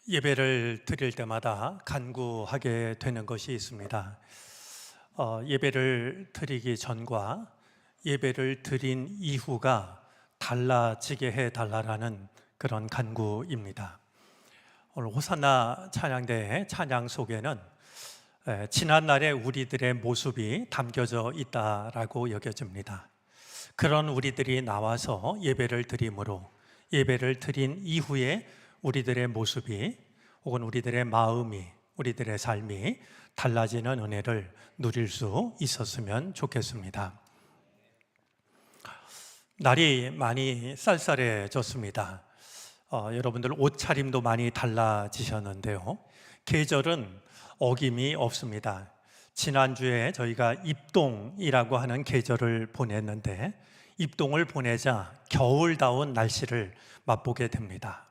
예배를 드릴 때마다 간구하게 되는 것이 있습니다. 예배를 드리기 전과 예배를 드린 이후가 달라지게 해달라는 그런 간구입니다. 오늘 호산나 찬양대의 찬양 속에는 지난날의 우리들의 모습이 담겨져 있다라고 여겨집니다. 그런 우리들이 나와서 예배를 드림으로 예배를 드린 이후에 우리들의 모습이 혹은 우리들의 마음이, 우리들의 삶이 달라지는 은혜를 누릴 수 있었으면 좋겠습니다. 날이 많이 쌀쌀해졌습니다. 여러분들 옷차림도 많이 달라지셨는데요. 계절은 어김이 없습니다. 지난주에 저희가 입동이라고 하는 계절을 보냈는데 입동을 보내자 겨울다운 날씨를 맛보게 됩니다.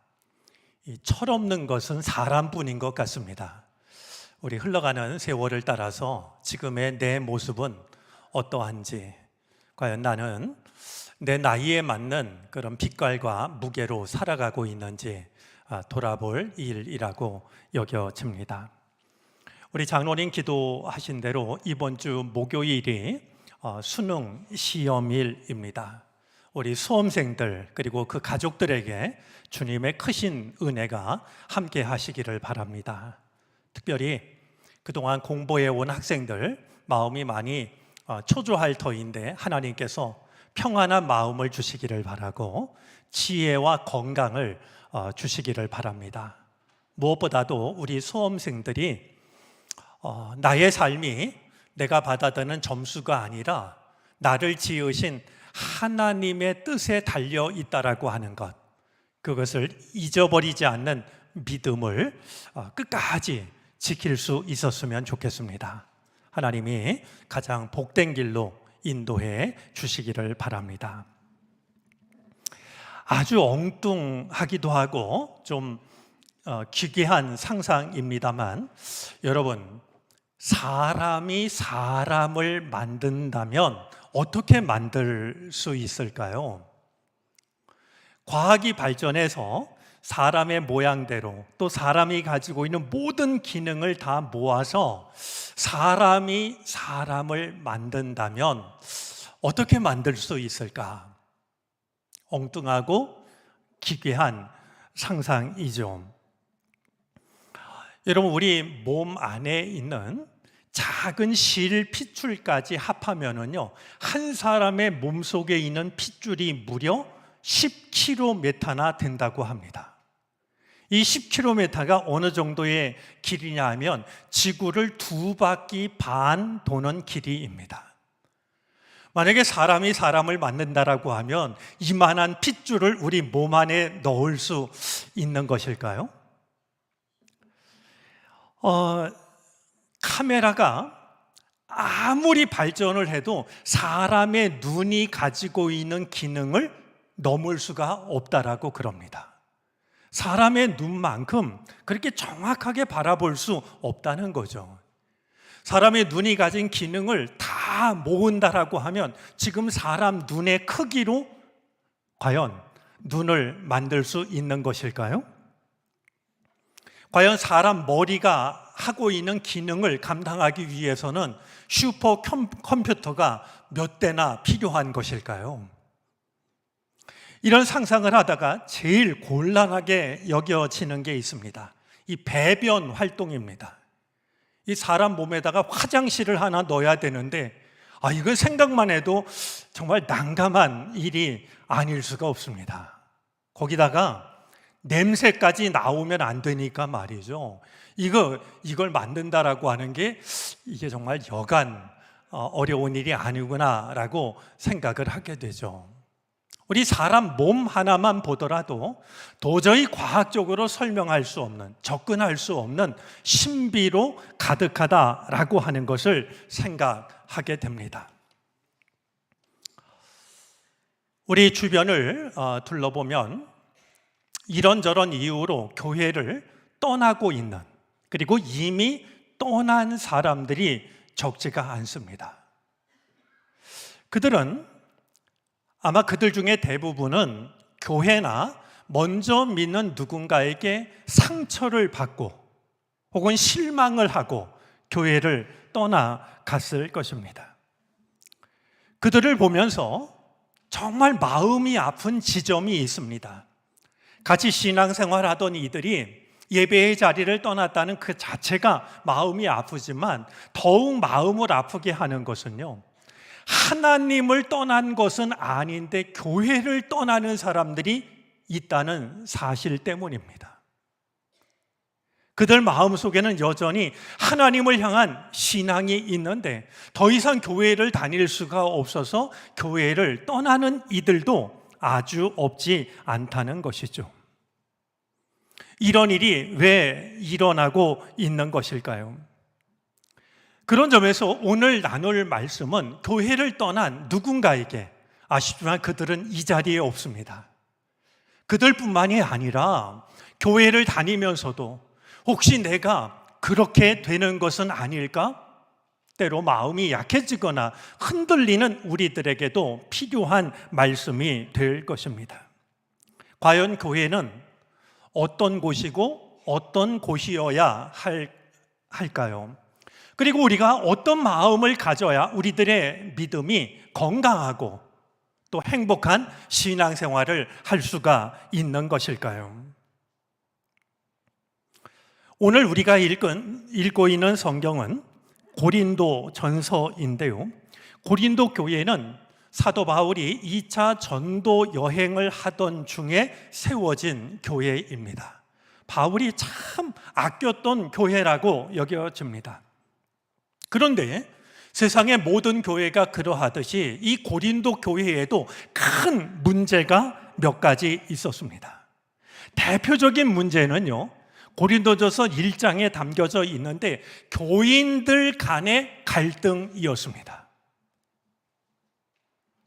이 철없는 것은 사람뿐인 것 같습니다. 우리 흘러가는 세월을 따라서 지금의 내 모습은 어떠한지, 과연 나는 내 나이에 맞는 그런 빛깔과 무게로 살아가고 있는지 돌아볼 일이라고 여겨집니다. 우리 장로님 기도하신 대로 이번 주 목요일이 수능 시험일입니다. 우리 수험생들 그리고 그 가족들에게 주님의 크신 은혜가 함께 하시기를 바랍니다. 특별히 그동안 공부해온 학생들 마음이 많이 초조할 터인데 하나님께서 평안한 마음을 주시기를 바라고 지혜와 건강을 주시기를 바랍니다. 무엇보다도 우리 수험생들이 나의 삶이 내가 받아드는 점수가 아니라 나를 지으신 하나님의 뜻에 달려 있다라고 하는 것, 그것을 잊어버리지 않는 믿음을 끝까지 지킬 수 있었으면 좋겠습니다. 하나님이 가장 복된 길로 인도해 주시기를 바랍니다. 아주 엉뚱하기도 하고 좀 기괴한 상상입니다만, 여러분, 사람이 사람을 만든다면 어떻게 만들 수 있을까요? 과학이 발전해서 사람의 모양대로 또 사람이 가지고 있는 모든 기능을 다 모아서 사람이 사람을 만든다면 어떻게 만들 수 있을까? 엉뚱하고 기괴한 상상이죠. 여러분, 우리 몸 안에 있는 작은 실 핏줄까지 합하면은요, 한 사람의 몸 속에 있는 핏줄이 무려 10km나 된다고 합니다. 이 10km가 어느 정도의 길이냐 하면 지구를 2바퀴 반 도는 길이입니다. 만약에 사람이 사람을 만든다라고 하면 이만한 핏줄을 우리 몸 안에 넣을 수 있는 것일까요? 카메라가 아무리 발전을 해도 사람의 눈이 가지고 있는 기능을 넘을 수가 없다라고 그럽니다. 사람의 눈만큼 그렇게 정확하게 바라볼 수 없다는 거죠. 사람의 눈이 가진 기능을 다 모은다라고 하면 지금 사람 눈의 크기로 과연 눈을 만들 수 있는 것일까요? 과연 사람 머리가 하고 있는 기능을 감당하기 위해서는 슈퍼 컴퓨터가 몇 대나 필요한 것일까요? 이런 상상을 하다가 제일 곤란하게 여겨지는 게 있습니다. 이 배변 활동입니다. 이 사람 몸에다가 화장실을 하나 넣어야 되는데 이건 생각만 해도 정말 난감한 일이 아닐 수가 없습니다. 거기다가 냄새까지 나오면 안 되니까 말이죠. 이걸 만든다라고 하는 게 이게 정말 여간 어려운 일이 아니구나라고 생각을 하게 되죠. 우리 사람 몸 하나만 보더라도 도저히 과학적으로 설명할 수 없는, 접근할 수 없는 신비로 가득하다라고 하는 것을 생각하게 됩니다. 우리 주변을 둘러보면 이런저런 이유로 교회를 떠나고 있는, 그리고 이미 떠난 사람들이 적지가 않습니다. 그들은 아마 그들 중에 대부분은 교회나 먼저 믿는 누군가에게 상처를 받고 혹은 실망을 하고 교회를 떠나갔을 것입니다. 그들을 보면서 정말 마음이 아픈 지점이 있습니다. 같이 신앙생활하던 이들이 예배의 자리를 떠났다는 그 자체가 마음이 아프지만 더욱 마음을 아프게 하는 것은요, 하나님을 떠난 것은 아닌데 교회를 떠나는 사람들이 있다는 사실 때문입니다. 그들 마음속에는 여전히 하나님을 향한 신앙이 있는데 더 이상 교회를 다닐 수가 없어서 교회를 떠나는 이들도 아주 없지 않다는 것이죠. 이런 일이 왜 일어나고 있는 것일까요? 그런 점에서 오늘 나눌 말씀은 교회를 떠난 누군가에게, 아쉽지만 그들은 이 자리에 없습니다. 그들뿐만이 아니라 교회를 다니면서도 혹시 내가 그렇게 되는 것은 아닐까? 때로 마음이 약해지거나 흔들리는 우리들에게도 필요한 말씀이 될 것입니다. 과연 교회는 어떤 곳이고 어떤 곳이어야 할까요? 그리고 우리가 어떤 마음을 가져야 우리들의 믿음이 건강하고 또 행복한 신앙생활을 할 수가 있는 것일까요? 오늘 우리가 읽고 있는 성경은 고린도 전서인데요. 고린도 교회는 사도 바울이 2차 전도 여행을 하던 중에 세워진 교회입니다. 바울이 참 아꼈던 교회라고 여겨집니다. 그런데 세상의 모든 교회가 그러하듯이 이 고린도 교회에도 큰 문제가 몇 가지 있었습니다. 대표적인 문제는요, 고린도전서 1장에 담겨져 있는데 교인들 간의 갈등이었습니다.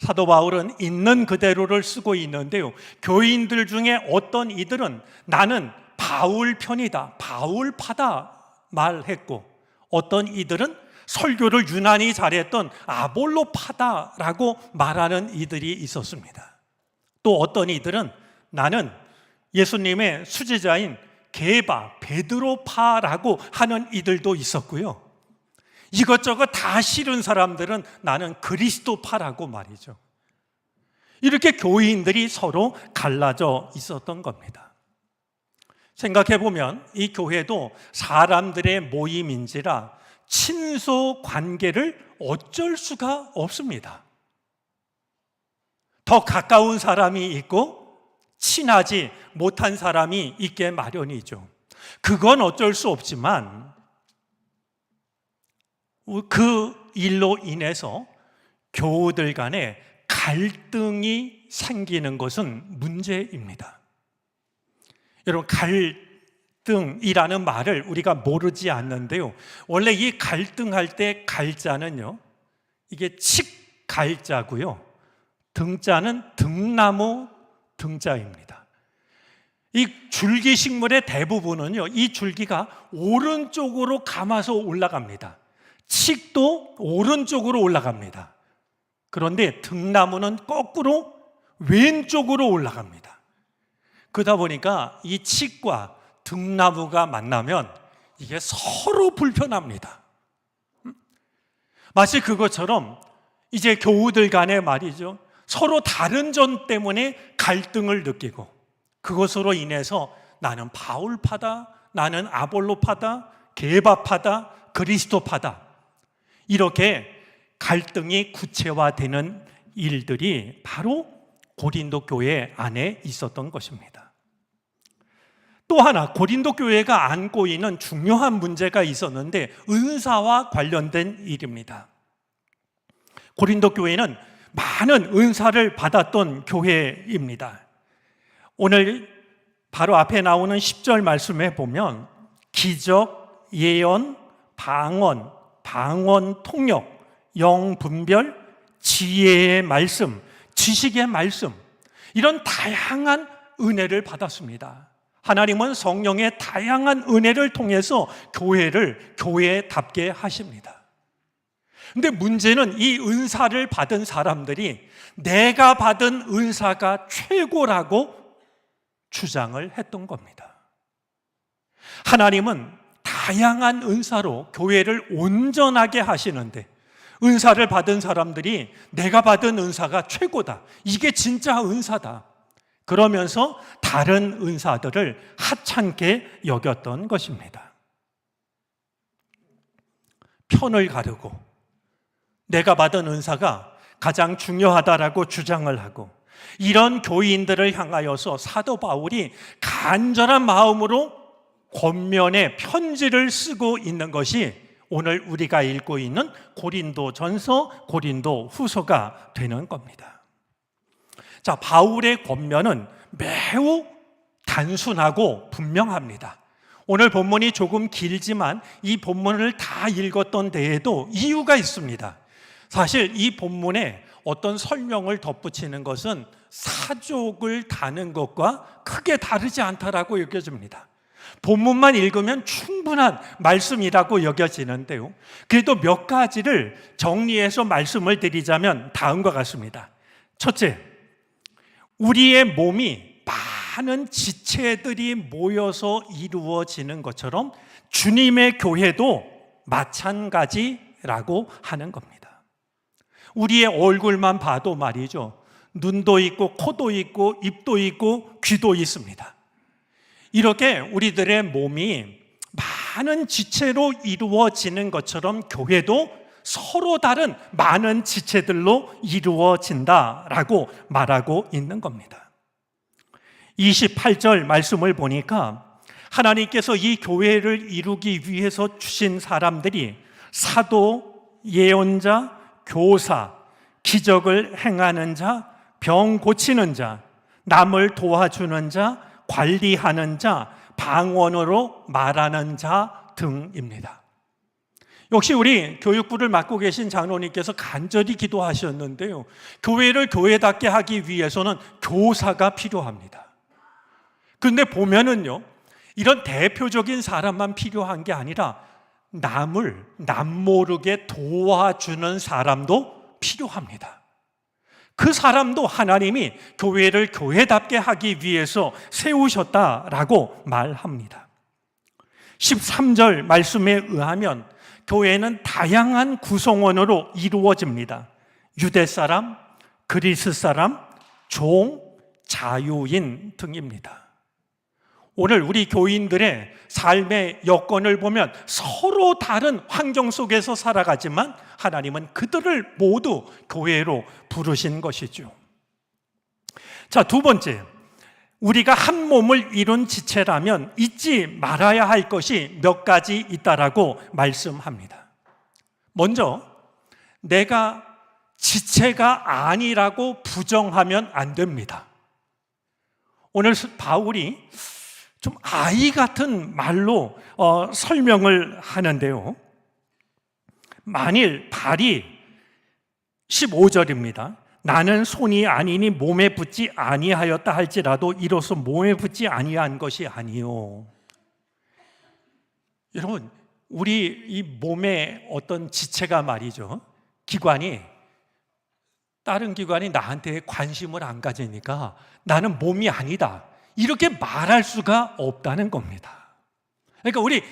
사도 바울은 있는 그대로를 쓰고 있는데요, 교인들 중에 어떤 이들은 나는 바울 편이다, 바울파다 말했고, 어떤 이들은 설교를 유난히 잘했던 아볼로파다라고 말하는 이들이 있었습니다. 또 어떤 이들은 나는 예수님의 수제자인 게바, 베드로파라고 하는 이들도 있었고요. 이것저것 다 싫은 사람들은 나는 그리스도파라고 말이죠. 이렇게 교인들이 서로 갈라져 있었던 겁니다. 생각해보면 이 교회도 사람들의 모임인지라 친소 관계를 어쩔 수가 없습니다. 더 가까운 사람이 있고 친하지 못한 사람이 있게 마련이죠. 그건 어쩔 수 없지만 그 일로 인해서 교우들 간에 갈등이 생기는 것은 문제입니다. 여러분, 갈등이라는 말을 우리가 모르지 않는데요, 원래 이 갈등할 때 갈자는요, 이게 칡갈자고요, 등자는 등나무 등자입니다. 이 줄기식물의 대부분은요, 이 줄기가 오른쪽으로 감아서 올라갑니다. 칡도 오른쪽으로 올라갑니다. 그런데 등나무는 거꾸로 왼쪽으로 올라갑니다. 그러다 보니까 이 칡과 등나무가 만나면 이게 서로 불편합니다. 마치 그것처럼 이제 교우들 간에 말이죠, 서로 다른 점 때문에 갈등을 느끼고 그것으로 인해서 나는 바울파다, 나는 아볼로파다, 게바파다, 그리스도파다, 이렇게 갈등이 구체화되는 일들이 바로 고린도 교회 안에 있었던 것입니다. 또 하나 고린도 교회가 안고 있는 중요한 문제가 있었는데 은사와 관련된 일입니다. 고린도 교회는 많은 은사를 받았던 교회입니다. 오늘 바로 앞에 나오는 10절 말씀에 보면 기적, 예언, 방언, 방언 통역, 영분별, 지혜의 말씀, 지식의 말씀, 이런 다양한 은혜를 받았습니다. 하나님은 성령의 다양한 은혜를 통해서 교회를 교회답게 하십니다. 근데 문제는 이 은사를 받은 사람들이 내가 받은 은사가 최고라고 주장을 했던 겁니다. 하나님은 다양한 은사로 교회를 온전하게 하시는데 은사를 받은 사람들이 내가 받은 은사가 최고다, 이게 진짜 은사다, 그러면서 다른 은사들을 하찮게 여겼던 것입니다. 편을 가르고 내가 받은 은사가 가장 중요하다라고 주장을 하고, 이런 교인들을 향하여서 사도 바울이 간절한 마음으로 권면의 편지를 쓰고 있는 것이 오늘 우리가 읽고 있는 고린도전서, 고린도후서가 되는 겁니다. 자, 바울의 권면은 매우 단순하고 분명합니다. 오늘 본문이 조금 길지만 이 본문을 다 읽었던 데에도 이유가 있습니다. 사실 이 본문에 어떤 설명을 덧붙이는 것은 사족을 다는 것과 크게 다르지 않다라고 여겨집니다. 본문만 읽으면 충분한 말씀이라고 여겨지는데요, 그래도 몇 가지를 정리해서 말씀을 드리자면 다음과 같습니다. 첫째, 우리의 몸이 많은 지체들이 모여서 이루어지는 것처럼 주님의 교회도 마찬가지라고 하는 겁니다. 우리의 얼굴만 봐도 말이죠, 눈도 있고 코도 있고 입도 있고 귀도 있습니다. 이렇게 우리들의 몸이 많은 지체로 이루어지는 것처럼 교회도 서로 다른 많은 지체들로 이루어진다라고 말하고 있는 겁니다. 28절 말씀을 보니까 하나님께서 이 교회를 이루기 위해서 주신 사람들이 사도, 예언자, 교사, 기적을 행하는 자, 병 고치는 자, 남을 도와주는 자, 관리하는 자, 방언으로 말하는 자 등입니다. 역시 우리 교육부를 맡고 계신 장로님께서 간절히 기도하셨는데요, 교회를 교회답게 하기 위해서는 교사가 필요합니다. 그런데 보면은요, 이런 대표적인 사람만 필요한 게 아니라 남을 남모르게 도와주는 사람도 필요합니다. 그 사람도 하나님이 교회를 교회답게 하기 위해서 세우셨다라고 말합니다. 13절 말씀에 의하면 교회는 다양한 구성원으로 이루어집니다. 유대 사람, 그리스 사람, 종, 자유인 등입니다. 오늘 우리 교인들의 삶의 여건을 보면 서로 다른 환경 속에서 살아가지만 하나님은 그들을 모두 교회로 부르신 것이죠. 자, 두 번째, 우리가 한 몸을 이룬 지체라면 잊지 말아야 할 것이 몇 가지 있다라고 말씀합니다. 먼저, 내가 지체가 아니라고 부정하면 안 됩니다. 오늘 바울이 좀 아이 같은 말로 설명을 하는데요, 만일 발이 15절입니다. 나는 손이 아니니 몸에 붙지 아니하였다 할지라도 이로써 몸에 붙지 아니한 것이 아니요. 여러분, 우리 이 몸의 어떤 지체가 말이죠, 기관이, 다른 기관이 나한테 관심을 안 가지니까 나는 몸이 아니다, 이렇게 말할 수가 없다는 겁니다. 그러니까 우리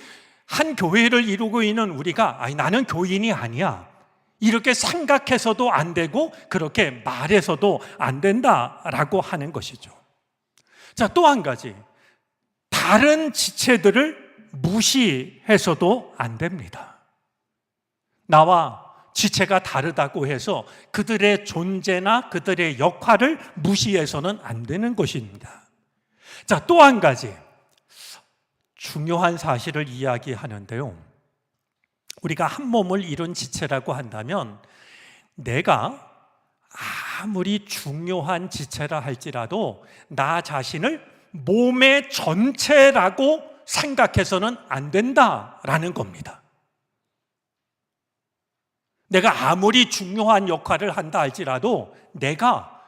한 교회를 이루고 있는 우리가 나는 교인이 아니야, 이렇게 생각해서도 안 되고 그렇게 말해서도 안 된다라고 하는 것이죠. 자, 또 한 가지, 다른 지체들을 무시해서도 안 됩니다. 나와 지체가 다르다고 해서 그들의 존재나 그들의 역할을 무시해서는 안 되는 것입니다. 자, 또 한 가지 중요한 사실을 이야기하는데요, 우리가 한 몸을 이룬 지체라고 한다면 내가 아무리 중요한 지체라 할지라도 나 자신을 몸의 전체라고 생각해서는 안 된다라는 겁니다. 내가 아무리 중요한 역할을 한다 할지라도 내가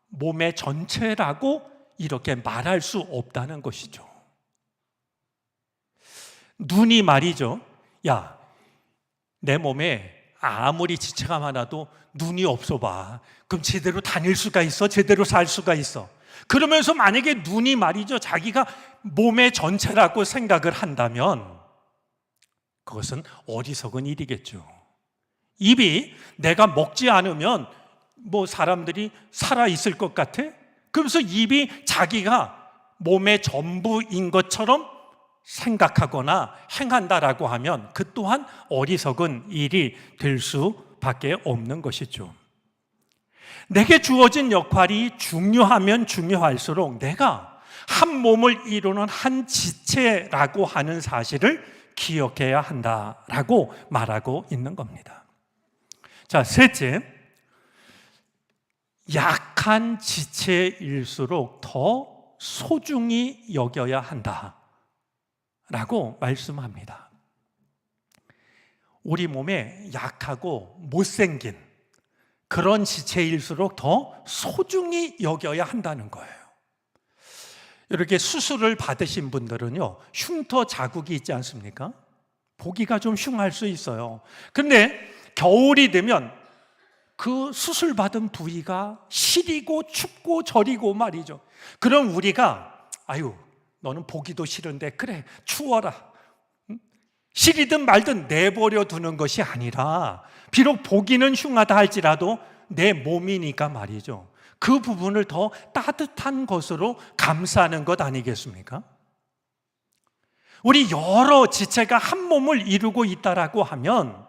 몸의 전체라고 이렇게 말할 수 없다는 것이죠. 눈이 말이죠, 야, 내 몸에 아무리 지체가 많아도 눈이 없어 봐, 그럼 제대로 다닐 수가 있어? 제대로 살 수가 있어? 그러면서 만약에 눈이 말이죠, 자기가 몸의 전체라고 생각을 한다면 그것은 어리석은 일이겠죠. 입이 내가 먹지 않으면 뭐 사람들이 살아있을 것 같아? 그러면서 입이 자기가 몸의 전부인 것처럼 생각하거나 행한다라고 하면 그 또한 어리석은 일이 될 수밖에 없는 것이죠. 내게 주어진 역할이 중요하면 중요할수록 내가 한 몸을 이루는 한 지체라고 하는 사실을 기억해야 한다라고 말하고 있는 겁니다. 자, 셋째, 약한 지체일수록 더 소중히 여겨야 한다라고 말씀합니다. 우리 몸에 약하고 못생긴 그런 지체일수록 더 소중히 여겨야 한다는 거예요. 이렇게 수술을 받으신 분들은요, 흉터 자국이 있지 않습니까? 보기가 좀 흉할 수 있어요. 근데 겨울이 되면 그 수술 받은 부위가 시리고 춥고 저리고 말이죠. 그럼 우리가 아유, 너는 보기도 싫은데 그래, 추워라, 시리든 말든 내버려 두는 것이 아니라 비록 보기는 흉하다 할지라도 내 몸이니까 말이죠, 그 부분을 더 따뜻한 것으로 감싸는 것 아니겠습니까? 우리 여러 지체가 한 몸을 이루고 있다라고 하면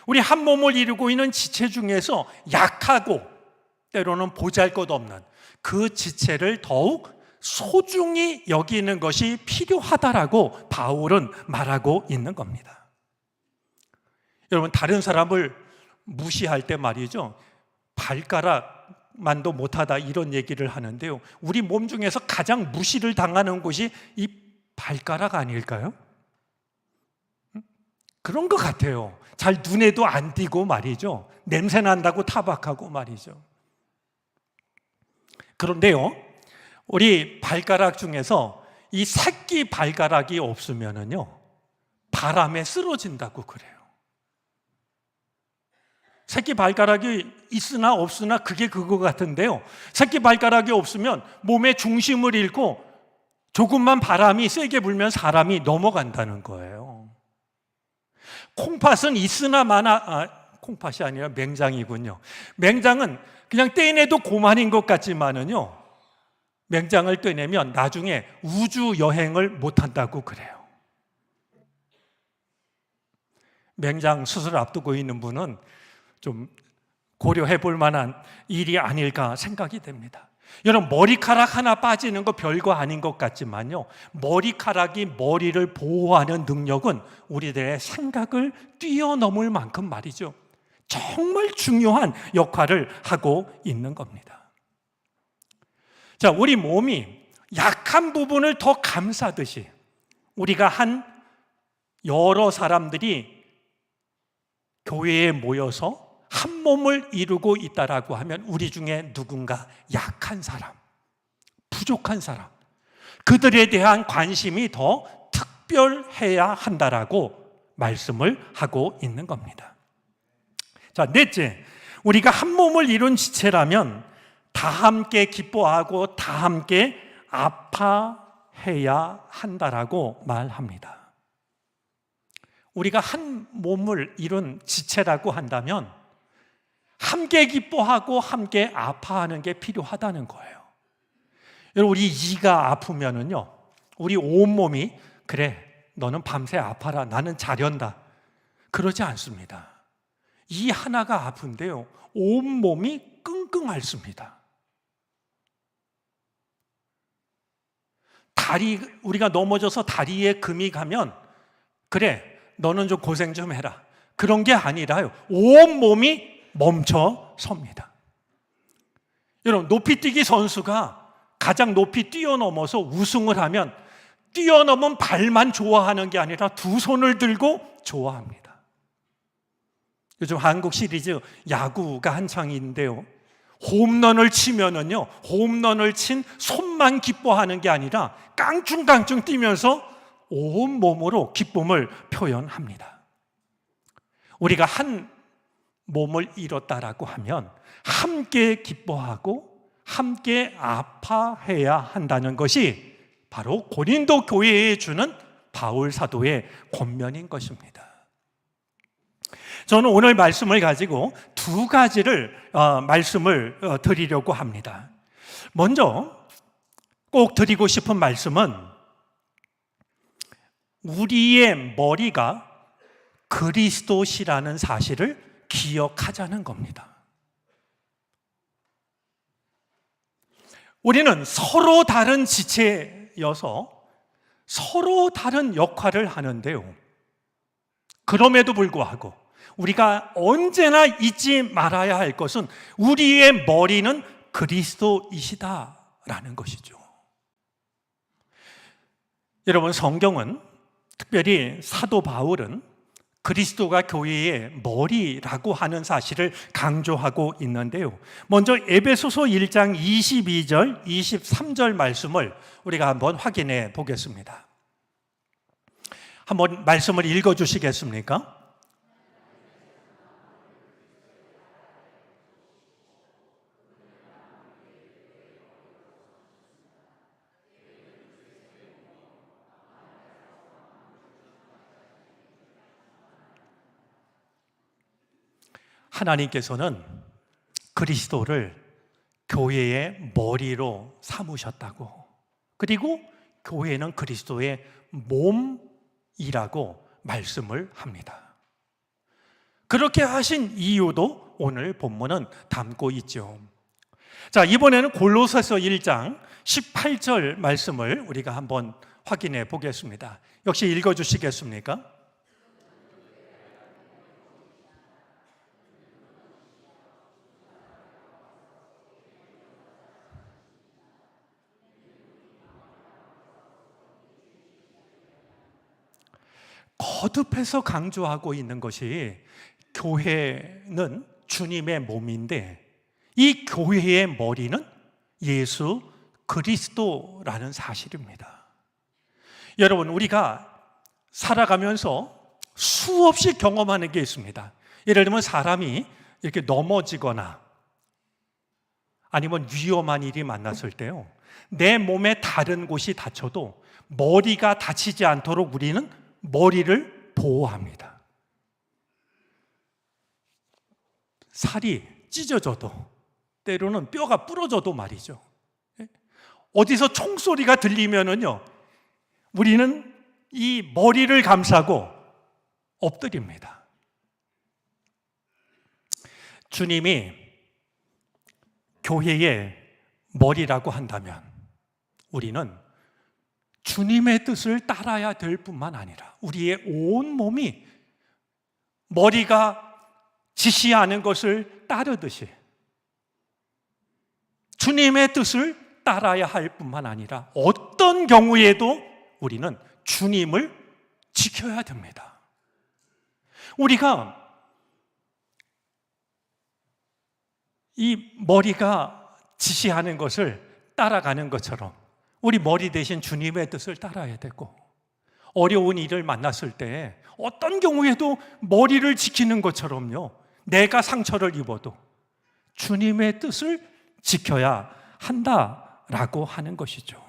우리 한 몸을 이루고 있는 지체 중에서 약하고 때로는 보잘것없는 그 지체를 더욱 소중히 여기는 것이 필요하다라고 바울은 말하고 있는 겁니다. 여러분, 다른 사람을 무시할 때 말이죠, 발가락만도 못하다 이런 얘기를 하는데요, 우리 몸 중에서 가장 무시를 당하는 곳이 이 발가락 아닐까요? 그런 것 같아요. 잘 눈에도 안 띄고 말이죠, 냄새 난다고 타박하고 말이죠. 그런데요, 우리 발가락 중에서 이 새끼 발가락이 없으면은요, 바람에 쓰러진다고 그래요. 새끼 발가락이 있으나 없으나 그게 그거 같은데요, 새끼 발가락이 없으면 몸의 중심을 잃고 조금만 바람이 세게 불면 사람이 넘어간다는 거예요. 콩팥은 있으나 마나, 콩팥이 아니라 맹장이군요. 맹장은 그냥 떼내도 고만인 것 같지만은요, 맹장을 떼내면 나중에 우주 여행을 못 한다고 그래요. 맹장 수술 앞두고 있는 분은 좀 고려해 볼 만한 일이 아닐까 생각이 됩니다. 여러분, 머리카락 하나 빠지는 거 별거 아닌 것 같지만요, 머리카락이 머리를 보호하는 능력은 우리들의 생각을 뛰어넘을 만큼 말이죠, 정말 중요한 역할을 하고 있는 겁니다. 자, 우리 몸이 약한 부분을 더 감싸듯이 우리가 한 여러 사람들이 교회에 모여서 한 몸을 이루고 있다라고 하면 우리 중에 누군가 약한 사람, 부족한 사람, 그들에 대한 관심이 더 특별해야 한다라고 말씀을 하고 있는 겁니다. 자, 넷째, 우리가 한 몸을 이룬 지체라면 다 함께 기뻐하고 다 함께 아파해야 한다라고 말합니다. 우리가 한 몸을 이룬 지체라고 한다면 함께 기뻐하고 함께 아파하는 게 필요하다는 거예요. 여러분, 우리 이가 아프면은요, 우리 온몸이 그래, 너는 밤새 아파라, 나는 자련다, 그러지 않습니다. 이 하나가 아픈데요, 온몸이 끙끙 앓습니다. 우리가 넘어져서 다리에 금이 가면 그래, 너는 좀 고생 좀 해라, 그런 게 아니라요, 온몸이 멈춰 섭니다. 여러분, 높이뛰기 선수가 가장 높이 뛰어넘어서 우승을 하면 뛰어넘은 발만 좋아하는 게 아니라 두 손을 들고 좋아합니다. 요즘 한국 시리즈 야구가 한창인데요, 홈런을 치면은요, 홈런을 친 손만 기뻐하는 게 아니라 깡충깡충 뛰면서 온 몸으로 기쁨을 표현합니다. 우리가 한 몸을 이뤘다라고 하면 함께 기뻐하고 함께 아파해야 한다는 것이 바로 고린도 교회에 주는 바울 사도의 권면인 것입니다. 저는 오늘 말씀을 가지고 두 가지를 말씀을 드리려고 합니다. 먼저 꼭 드리고 싶은 말씀은 우리의 머리가 그리스도시라는 사실을 기억하자는 겁니다. 우리는 서로 다른 지체여서 서로 다른 역할을 하는데요. 그럼에도 불구하고 우리가 언제나 잊지 말아야 할 것은 우리의 머리는 그리스도이시다라는 것이죠. 여러분, 성경은 특별히 사도 바울은 그리스도가 교회의 머리라고 하는 사실을 강조하고 있는데요. 먼저 에베소서 1장 22절, 23절 말씀을 우리가 한번 확인해 보겠습니다. 한번 말씀을 읽어 주시겠습니까? 하나님께서는 그리스도를 교회의 머리로 삼으셨다고, 그리고 교회는 그리스도의 몸이라고 말씀을 합니다. 그렇게 하신 이유도 오늘 본문은 담고 있죠. 자, 이번에는 골로새서 1장 18절 말씀을 우리가 한번 확인해 보겠습니다. 역시 읽어 주시겠습니까? 거듭해서 강조하고 있는 것이 교회는 주님의 몸인데 이 교회의 머리는 예수 그리스도라는 사실입니다. 여러분, 우리가 살아가면서 수없이 경험하는 게 있습니다. 예를 들면 사람이 이렇게 넘어지거나 아니면 위험한 일이 만났을 때요, 내 몸의 다른 곳이 다쳐도 머리가 다치지 않도록 우리는 머리를 보호합니다. 살이 찢어져도, 때로는 뼈가 부러져도 말이죠, 어디서 총소리가 들리면은요, 우리는 이 머리를 감싸고 엎드립니다. 주님이 교회의 머리라고 한다면 우리는 주님의 뜻을 따라야 될 뿐만 아니라 우리의 온 몸이 머리가 지시하는 것을 따르듯이 주님의 뜻을 따라야 할 뿐만 아니라 어떤 경우에도 우리는 주님을 지켜야 됩니다. 우리가 이 머리가 지시하는 것을 따라가는 것처럼 우리 머리 대신 주님의 뜻을 따라야 되고, 어려운 일을 만났을 때 어떤 경우에도 머리를 지키는 것처럼요, 내가 상처를 입어도 주님의 뜻을 지켜야 한다라고 하는 것이죠.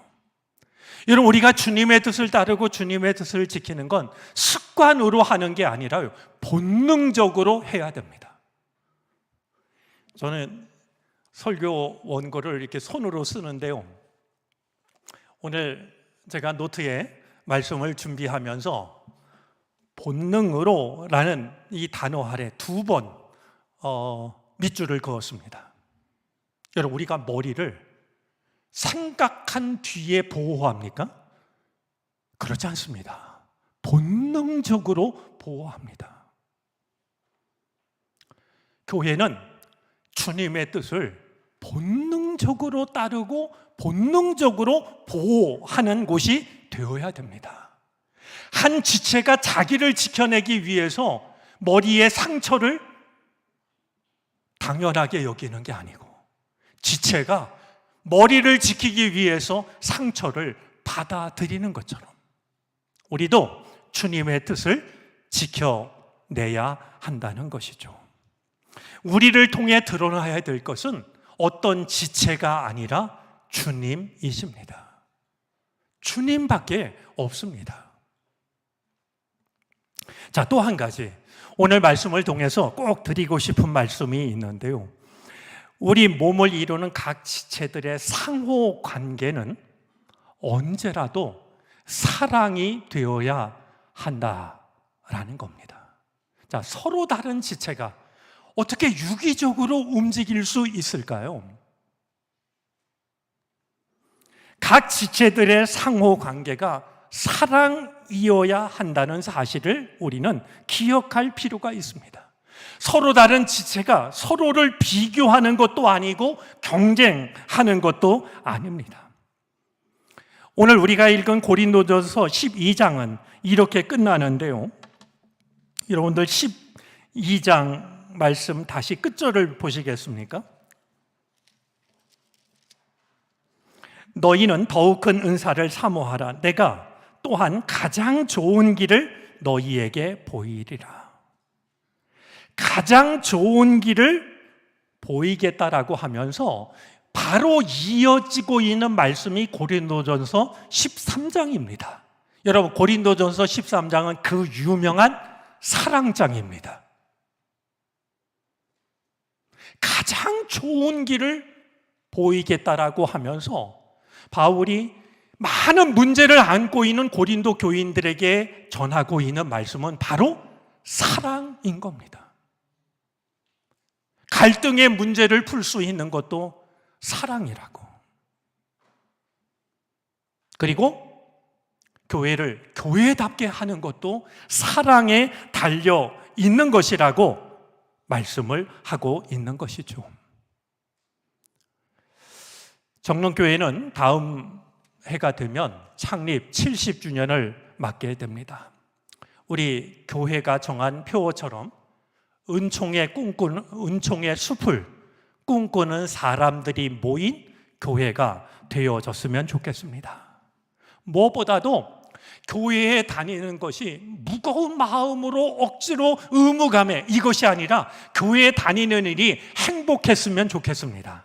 여러분, 우리가 주님의 뜻을 따르고 주님의 뜻을 지키는 건 습관으로 하는 게 아니라요, 본능적으로 해야 됩니다. 저는 설교 원고를 이렇게 손으로 쓰는데요, 오늘 제가 노트에 말씀을 준비하면서 본능으로 라는 이 단어 아래 2번 밑줄을 그었습니다. 여러분, 우리가 머리를 생각한 뒤에 보호합니까? 그렇지 않습니다. 본능적으로 보호합니다. 교회는 주님의 뜻을 본능적으로 따르고 본능적으로 보호하는 곳이 되어야 됩니다. 한 지체가 자기를 지켜내기 위해서 머리에 상처를 당연하게 여기는 게 아니고, 지체가 머리를 지키기 위해서 상처를 받아들이는 것처럼 우리도 주님의 뜻을 지켜내야 한다는 것이죠. 우리를 통해 드러나야 될 것은 어떤 지체가 아니라 주님이십니다. 주님밖에 없습니다. 자, 또 한 가지 오늘 말씀을 통해서 꼭 드리고 싶은 말씀이 있는데요. 우리 몸을 이루는 각 지체들의 상호 관계는 언제라도 사랑이 되어야 한다라는 겁니다. 자, 서로 다른 지체가 어떻게 유기적으로 움직일 수 있을까요? 각 지체들의 상호 관계가 사랑이어야 한다는 사실을 우리는 기억할 필요가 있습니다. 서로 다른 지체가 서로를 비교하는 것도 아니고 경쟁하는 것도 아닙니다. 오늘 우리가 읽은 고린도전서 12장은 이렇게 끝나는데요. 여러분들 12장 말씀 다시 끝절을 보시겠습니까? 너희는 더욱 큰 은사를 사모하라. 내가 또한 가장 좋은 길을 너희에게 보이리라. 가장 좋은 길을 보이겠다라고 하면서 바로 이어지고 있는 말씀이 고린도전서 13장입니다. 여러분, 고린도전서 13장은 그 유명한 사랑장입니다. 가장 좋은 길을 보이겠다라고 하면서 바울이 많은 문제를 안고 있는 고린도 교인들에게 전하고 있는 말씀은 바로 사랑인 겁니다. 갈등의 문제를 풀 수 있는 것도 사랑이라고. 그리고 교회를 교회답게 하는 것도 사랑에 달려 있는 것이라고 말씀을 하고 있는 것이죠. 정론교회는 다음 해가 되면 창립 70주년을 맞게 됩니다. 우리 교회가 정한 표어처럼 은총의 숲을 꿈꾸는 사람들이 모인 교회가 되어졌으면 좋겠습니다. 무엇보다도 교회에 다니는 것이 무거운 마음으로 억지로 의무감에 이것이 아니라 교회에 다니는 일이 행복했으면 좋겠습니다.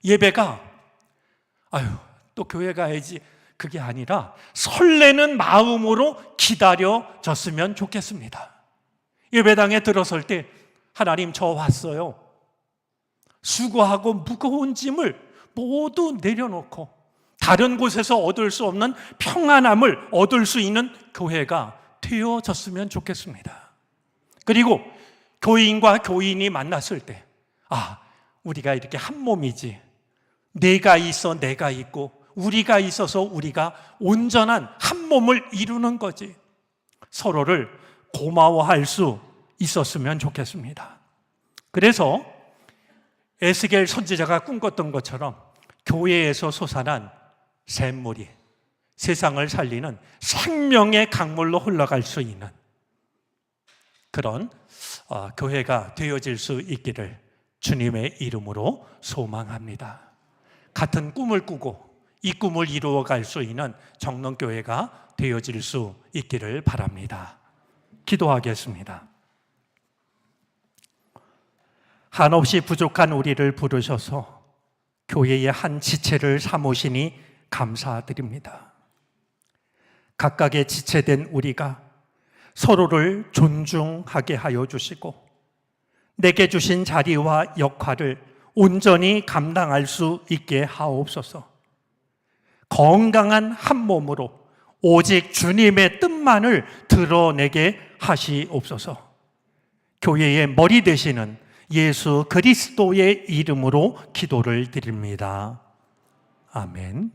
예배가 또 교회 가야지 그게 아니라 설레는 마음으로 기다려졌으면 좋겠습니다. 예배당에 들어설 때 하나님 저 왔어요. 수고하고 무거운 짐을 모두 내려놓고 다른 곳에서 얻을 수 없는 평안함을 얻을 수 있는 교회가 되어졌으면 좋겠습니다. 그리고 교인과 교인이 만났을 때 우리가 이렇게 한 몸이지, 내가 있어 내가 있고 우리가 있어서 우리가 온전한 한 몸을 이루는 거지, 서로를 고마워할 수 있었으면 좋겠습니다. 그래서 에스겔 선지자가 꿈꿨던 것처럼 교회에서 솟아난 샘물이 세상을 살리는 생명의 강물로 흘러갈 수 있는 그런 교회가 되어질 수 있기를 주님의 이름으로 소망합니다. 같은 꿈을 꾸고 이 꿈을 이루어갈 수 있는 정론교회가 되어질 수 있기를 바랍니다. 기도하겠습니다. 한없이 부족한 우리를 부르셔서 교회의 한 지체를 삼으시니 감사드립니다. 각각의 지체된 우리가 서로를 존중하게 하여 주시고 내게 주신 자리와 역할을 온전히 감당할 수 있게 하옵소서. 건강한 한 몸으로 오직 주님의 뜻만을 드러내게 하시옵소서. 교회의 머리 되시는 예수 그리스도의 이름으로 기도를 드립니다. 아멘.